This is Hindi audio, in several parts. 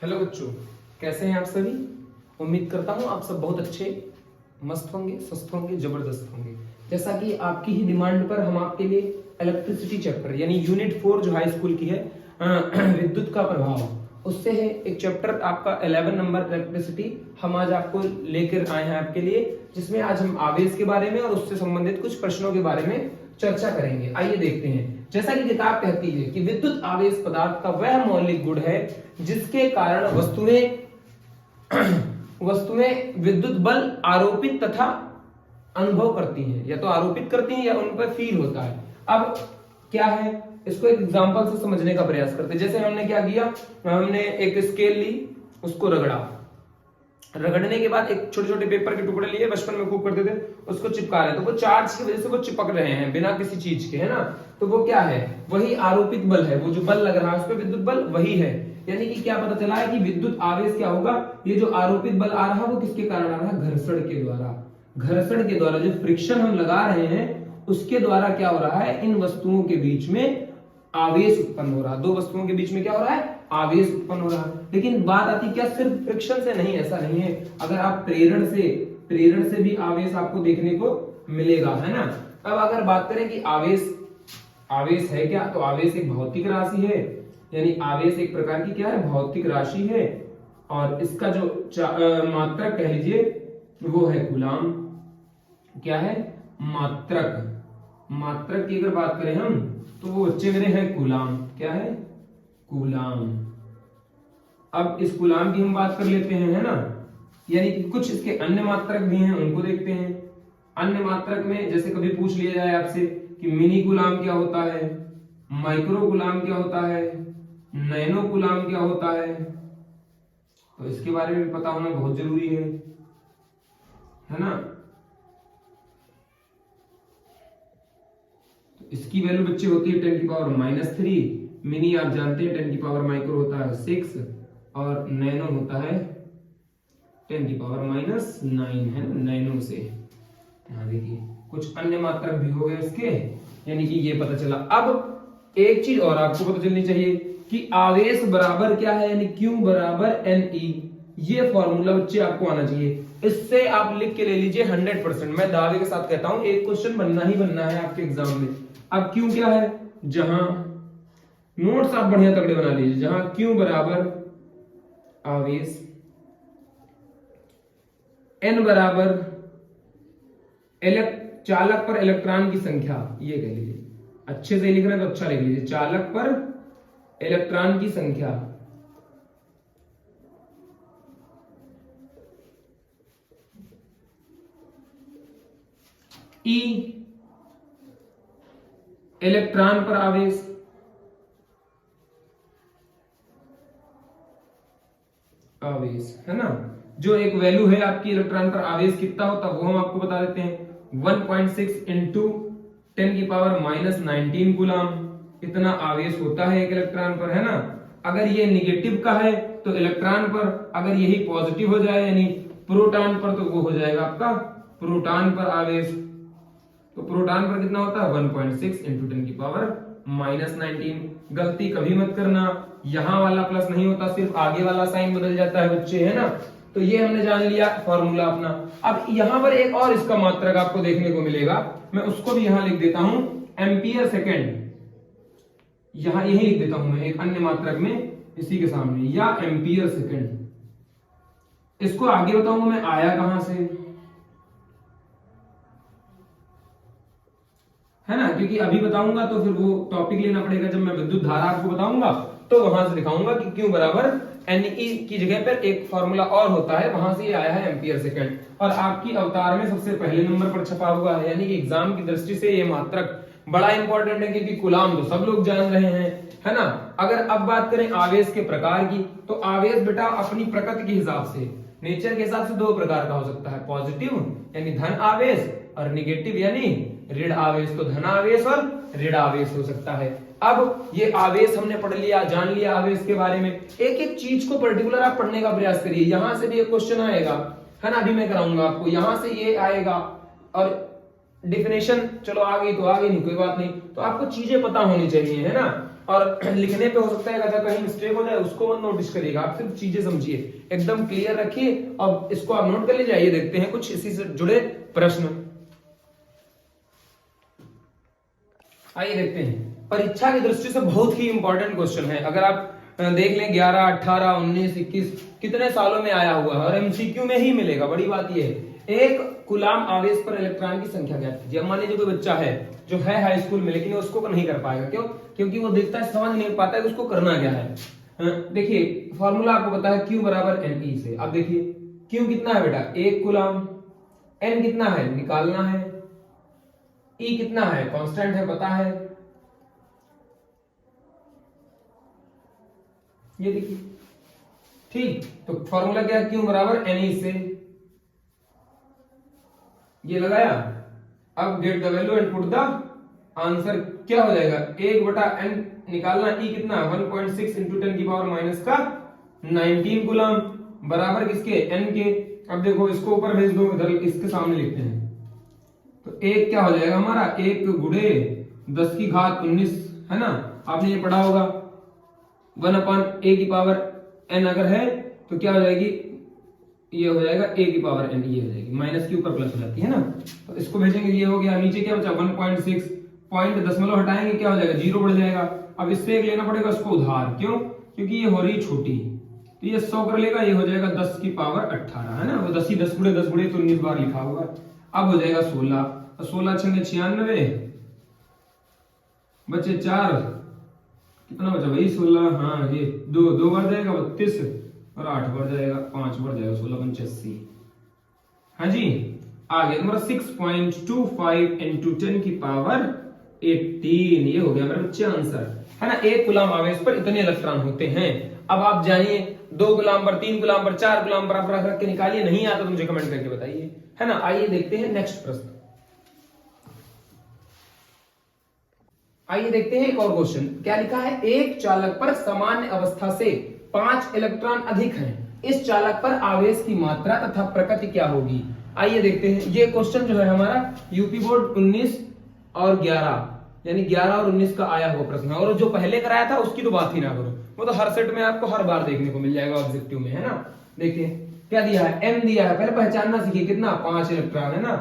हेलो बच्चों, कैसे हैं आप सभी। उम्मीद करता हूं आप सब बहुत अच्छे, मस्त होंगे, स्वस्थ होंगे, जबरदस्त होंगे। जैसा कि आपकी ही डिमांड पर हम आपके लिए इलेक्ट्रिसिटी चैप्टर यानी यूनिट 4 जो हाई स्कूल की है विद्युत का प्रभाव, उससे है एक चैप्टर आपका 11 नंबर इलेक्ट्रिसिटी हम आज आपको लेकर आए हैं आपके लिए, जिसमें आज हम आवेश के बारे में और उससे संबंधित कुछ प्रश्नों के बारे में चर्चा करेंगे। आइए देखते हैं। जैसा कि किताब कहती है कि विद्युत आवेश पदार्थ का वह मौलिक गुण है जिसके कारण वस्तुएं विद्युत बल आरोपित तथा अनुभव करती हैं, या तो आरोपित करती हैं या उन पर फील होता है। अब क्या है, इसको एक एग्जांपल से समझने का प्रयास करते हैं। जैसे हमने क्या किया, हमने एक स्केल ली, उसको रगड़ने के बाद एक छोटे छोटे पेपर के टुकड़े लिए, बचपन में खूब करते थे, उसको चिपका रहे, तो वो चार्ज की वजह से वो चिपक रहे हैं बिना किसी चीज के, है ना। तो वो क्या है, वही आरोपित बल है, वो जो बल लग रहा है उस पर विद्युत बल वही है। यानी कि क्या पता चला है कि विद्युत आवेश क्या होगा, ये जो आरोपित बल आ रहा है वो किसके कारण आ रहा है, घर्षण के द्वारा जो फ्रिक्शन हम लगा रहे हैं उसके द्वारा क्या हो रहा है, इन वस्तुओं के बीच में आवेश उत्पन्न हो रहा है। दो वस्तुओं के बीच में क्या हो रहा है, आवेश उत्पन्न हो रहा है। लेकिन बात आती क्या, सिर्फ फ्रिक्शन से नहीं, ऐसा नहीं है। अगर आप प्रेरण से भी आवेश आपको देखने को मिलेगा, है ना। अब अगर बात करें कि आवेश है क्या, तो आवेश एक भौतिक राशि है, यानी आवेश एक प्रकार की क्या है, भौतिक राशि है। और इसका जो मात्रक कह लीजिए वो है कूलाम। क्या है, मात्रक की अगर बात करें हम तो वो बच्चे मेरे है कूलाम। क्या है, कूलाम। अब इस कूलाम की हम बात कर लेते हैं, है ना। यानी कि कुछ इसके अन्य मात्रक भी हैं, उनको देखते हैं। अन्य मात्रक में जैसे कभी पूछ लिया जाए आपसे कि मिनी कूलाम क्या होता है, माइक्रो कूलाम क्या होता है, नैनो कूलाम क्या होता है, तो इसके बारे में पता होना बहुत जरूरी है ना। तो इसकी वैल्यू बच्चे होती है 10⁻⁻3। मिनी आप जानते हैं 10⁻, माइक्रो होता है 6 और नैनो होता है 10⁻⁹ है ना, नैनो से। यहाँ देखिए कुछ अन्य मात्रक भी हो गए इसके, यानी कि ये पता चला। अब एक चीज और आपको पता चलनी चाहिए कि आवेश बराबर क्या है, यानी Q बराबर NE। ये फॉर्मूला बच्चे आपको आना चाहिए, इससे आप लिख के ले लीजिए 100%। मैं दावे के साथ कहता हूं एक क्वेश्चन बनना ही बनना है आपके एग्जाम में। अब Q क्या है, जहां नोट्स आप बढ़िया तगड़े बना लीजिए, जहां Q बराबर आवेश, N बराबर चालक पर इलेक्ट्रॉन की संख्या, ये कह लीजिए। अच्छे से लिख रहे हैं तो अच्छा लिख लीजिए, चालक पर इलेक्ट्रॉन की संख्या। E इलेक्ट्रॉन पर आवेश, है ना। जो एक वैल्यू है आपकी इलेक्ट्रॉन पर आवेश कितना होता है वो हम आपको बता देते हैं, 1.6 इंटू 10⁻⁻19 कूलाम। इतना आवेश होता है एक इलेक्ट्रॉन पर, है ना। अगर ये निगेटिव का है तो इलेक्ट्रॉन पर, अगर यही पॉजिटिव हो जाए यानी प्रोटॉन पर, तो वो हो जाएगा आपका प्रोटॉन पर आवेश। तो प्रोटॉन पर कितना होता है, 1.6 इंटू 10⁻⁻19। गलती कभी मत करना, यहां वाला प्लस नहीं होता, सिर्फ आगे वाला साइन बदल जाता है बच्चे, है ना। तो ये हमने जान लिया फॉर्मूला अपना। अब यहां पर एक और इसका मात्रक आपको देखने को मिलेगा, मैं उसको भी यहां लिख देता हूं, एम्पियर सेकेंड। यहां यही लिख देता हूं मैं एक अन्य मात्रक में इसी के सामने, या एम्पियर सेकेंड। इसको आगे बताऊंगा मैं आया कहां से, है ना, क्योंकि अभी बताऊंगा तो फिर वो टॉपिक लेना पड़ेगा। जब मैं विद्युत धारा आपको बताऊंगा तो वहां से दिखाऊंगा कि Q बराबर NE की जगह पर एक फॉर्मूला और होता है, वहां से ये आया है एम्पियर सेकेंड। और आपकी अवतार में सबसे पहले नंबर पर छपा हुआ है, यानी कि एग्जाम की दृष्टि से ये मात्रक बड़ा इंपॉर्टेंट है, क्योंकि कूलाम तो सब लोग जान रहे हैं, है ना। अगर अब बात करें आवेश के प्रकार की, तो आवेश बेटा अपनी प्रकृति के हिसाब से, नेचर के हिसाब से दो प्रकार का हो सकता है, पॉजिटिव यानी धन आवेश और निगेटिव यानी ऋण आवेश। तो धन आवेश और ऋण आवेश हो सकता है। अब ये आवेश हमने पढ़ लिया, जान लिया आवेश के बारे में। एक एक चीज को पर्टिकुलर आप पढ़ने का प्रयास करिए, यहां से भी एक क्वेश्चन आएगा, है ना। अभी मैं कराऊंगा आपको, यहां से ये आएगा और डिफिनेशन चलो आ गई तो आ गई, नहीं कोई बात नहीं। तो आपको चीजें पता होनी चाहिए, है ना। और लिखने पे हो सकता है अगर कहीं मिस्टेक हो जाए उसको मत नोटिस करिएगा, आप सिर्फ चीजें समझिए, एकदम क्लियर रखिए और इसको आप नोट कर लीजिए। आइए देखते हैं कुछ इसी से जुड़े प्रश्न। आइए देखते हैं, परीक्षा की दृष्टि से बहुत ही इंपॉर्टेंट क्वेश्चन है। अगर आप देख लें 11, 18, 19, 21 कितने सालों में आया हुआ है और एमसीक्यू में ही मिलेगा। बड़ी बात यह है, एक कूलाम आवेश पर इलेक्ट्रॉन की संख्या ज्ञात कीजिए। अब मान लीजिए कोई बच्चा है जो है हाई स्कूल में, लेकिन उसको नहीं कर पाएगा, क्यों? क्योंकि वो देखता है, समझ नहीं पाता है उसको करना क्या है। देखिए फॉर्मूला आपको पता है, Q बराबर NE से। अब देखिए Q कितना है बेटा, 1 कूलाम, N कितना है निकालना है, E कितना है कांस्टेंट है पता है, ये देखिए ठीक। तो फॉर्मूला क्या है, Q बराबर NE से, ये लगाया। अब get the value and put the answer, क्या हो जाएगा 1/n निकालना, E कितना 1.6 इंटू 10 की पावर माइनस का 19 गुलाम बराबर किसके, n के। अब देखो इसको ऊपर भेज दो, इधर इसके सामने लिखते हैं, तो एक क्या हो जाएगा हमारा, 1 गुणे 10 की घात 19 है ना, आपने ये पढ़ा होगा। 1/a की पावर n अगर है तो क्या हो जाएगी, ये हो जाएगा a की पावर n, ये हो जाएगी, माइनस के ऊपर प्लस हो जाती है ना। तो इसको भेजेंगे, ये हो गया। नीचे क्या बचा 1.6, पॉइंट दशमलव हटाएंगे क्या हो जाएगा, 0 बढ़ जाएगा। अब इससे एक लेना पड़ेगा उसको उधार, क्यों? क्योंकि ये हो रही छोटी, तो ये 100 कर लेगा, ये हो जाएगा 10 की पावर 18 है ना, वो 10 ही 10 गुणे 10 गुणे तो 19 बार लिखा हुआ है। अब हो जाएगा 16, 16 छंगे 96, बचे 4, कितना बचा भाई 16, हाँ ये 2 बार जाएगा 32 और 8 बार जाएगा, 5 बार जाएगा 16 85। हाँ जी, आगे नंबर 6.25 इंटू 10 की पावर 18, ये हो गया मेरे बच्चे आंसर है ना। 1 कूलाम आवेश पर इतने इलेक्ट्रॉन होते हैं। अब आप जानिए 2 कूलाम पर, 3 कूलाम पर, 4 कूलाम पर, आप रख के निकालिए। नहीं आता तो मुझे कमेंट करके बताइए, है ना। आइए देखते हैं नेक्स्ट प्रश्न। आइए देखते हैं एक और क्वेश्चन, क्या लिखा है, एक चालक पर सामान्य अवस्था से 5 इलेक्ट्रॉन अधिक हैं, इस चालक पर आवेश की मात्रा तथा प्रकृति क्या होगी। आइए देखते हैं। ये क्वेश्चन जो है हमारा यूपी बोर्ड 19 और 11 यानी 11 और 19 का आया हुआ प्रश्न है, और जो पहले कराया था उसकी तो बात ही ना करो, वो तो हर सेट में आपको हर बार देखने को मिल जाएगा ऑब्जेक्टिव में, है ना। देखिए क्या दिया है, M दिया है, पहले पहचानना सीखिए, कितना 5 इलेक्ट्रॉन है ना।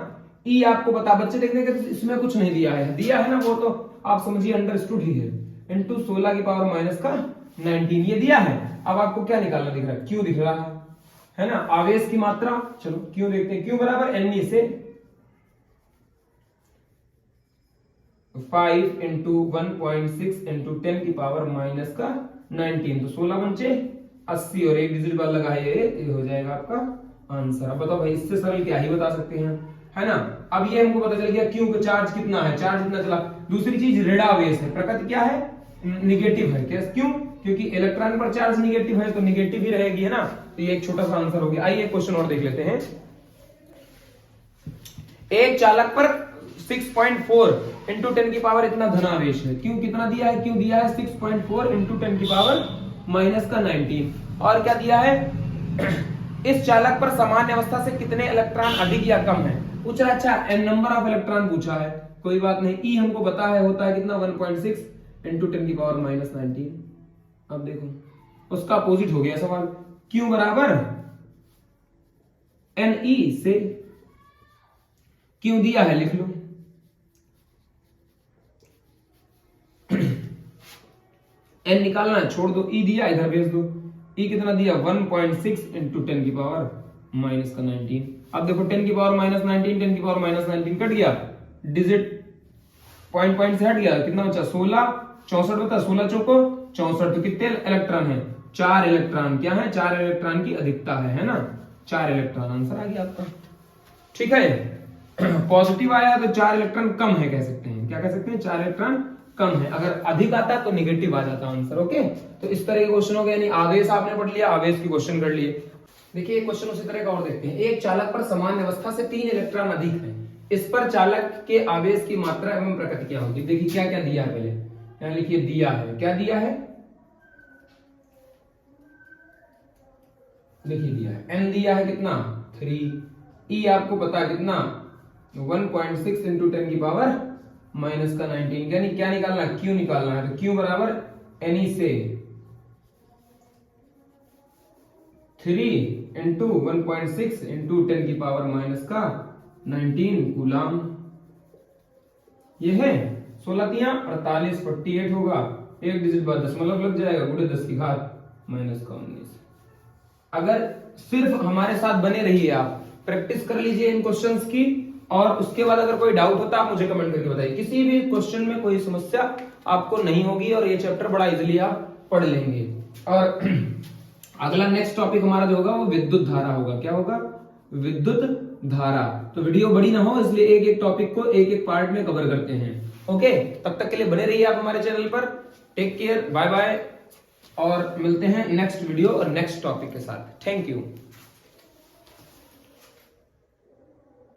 E आपको पता, बच्चे देखने के इसमें कुछ नहीं दिया है ना, वो तो आप समझिए अंडरस्टूड ही है, इंटू 16 की पावर माइनस का 19 ये दिया है। अब आपको क्या निकालना दिख रहा है, Q दिख रहा है ना, आवेश की मात्रा। चलो Q देखते हैं, Q बराबर NE से 5 इंटू 1.6 इंटू 10 की पावर माइनस का 19, तो 16 पंचे 80 और 1 डिजिट बार लगाइए, ये हो जाएगा आपका आंसर। अब बताओ भाई, इससे सरल क्या ही बता सकते हैं, है ना। अब ये हमको पता चल गया Q का चार्ज कितना है, चार्ज कितना चला। दूसरी चीज ऋण आवेश है, प्रकृति क्या है, निगेटिव है। क्यों? क्योंकि इलेक्ट्रॉन पर चार्ज निगेटिव है तो निगेटिव ही रहेगी, है ना। तो ये एक छोटा सा आंसर हो गया। आइए क्वेश्चन और देख लेते हैं। एक चालक पर 6.4 इंटू 10 की पावर इतना धनावेश है, क्यों कितना दिया है, क्यों दिया है 6.4 इंटू 10 की पावर माइनस का 19। और क्या दिया है, इस चालक पर सामान्य अवस्था से कितने इलेक्ट्रॉन अधिक या कम है। पूछा, अच्छा एन नंबर ऑफ इलेक्ट्रॉन पूछा है, कोई बात नहीं। ई हमको पता है होता है कितना 1.6 इंटू 10 की पावर माइनस 19। अब देखो उसका अपोजिट हो गया सवाल, क्यू बराबर एन ई से, क्यों दिया है लिख लो, एन निकालना है छोड़ दो, ई दिया इधर भेज दो। ई कितना दिया 1.6 इंटू 10 की पावर माइनस का 19। अब देखो 10 की पावर माइनस 19, 10 की पावर माइनस 19 कट गया, डिजिट पॉइंट पॉइंट से हट गया, कितना बचा 16, 64 बता, 16 चौको 64। तो कितने इलेक्ट्रॉन है, 4 इलेक्ट्रॉन। क्या है, 4 इलेक्ट्रॉन की अधिकता है ना, 4 इलेक्ट्रॉन आंसर आ गया आपका। ठीक है, पॉजिटिव आया तो 4 इलेक्ट्रॉन कम है कह सकते हैं, क्या कह सकते हैं, 4 इलेक्ट्रॉन कम है। अगर अधिक आता तो निगेटिव आ जाता आंसर। ओके, तो इस तरह के क्वेश्चन हो गए, यानी आवेश आपने पढ़ लिया, आवेश की क्वेश्चन कर लिए। देखिए एक क्वेश्चन उसी तरह का और देखते हैं। एक चालक पर सामान्य अवस्था से 3 इलेक्ट्रॉन अधिक है, इस पर चालक के आवेश की मात्रा एवं प्रकृति क्या होगी। देखिए क्या क्या दिया है, पहले यहां लिखिए दिया है, क्या दिया है, देखिए दिया है n दिया है कितना 3, e आपको पता है कितना 1.6 इंटू 10 की पावर माइनस का 19, यानी क्या निकालना है, q निकालना है। तो q बराबर एनी से 3 इंटू 1.6 इंटू 10 की पावर माइनस का 19 कूलाम। ये है 16 तियां 48, 48 होगा, एक डिजिट बाद दशमलव लग जाएगा, गुणे 10 की घात माइनस का 19। अगर सिर्फ हमारे साथ बने रहिए, आप प्रैक्टिस कर लीजिए इन क्वेश्चंस की, और उसके बाद अगर कोई डाउट होता है आप मुझे कमेंट करके बताइए। किसी भी क्वेश्चन में कोई समस्या आपको नहीं होगी और ये चैप्टर बड़ा इजीली आप पढ़ लेंगे। और अगला नेक्स्ट टॉपिक हमारा जो होगा वो विद्युत धारा होगा। क्या होगा? विद्युत धारा। तो वीडियो बड़ी ना हो इसलिए एक एक टॉपिक को एक एक पार्ट में कवर करते हैं। ओके, तब तक के लिए बने रहिए आप हमारे चैनल पर। टेक केयर, बाय बाय, और मिलते हैं नेक्स्ट वीडियो और नेक्स्ट टॉपिक के साथ। Thank you.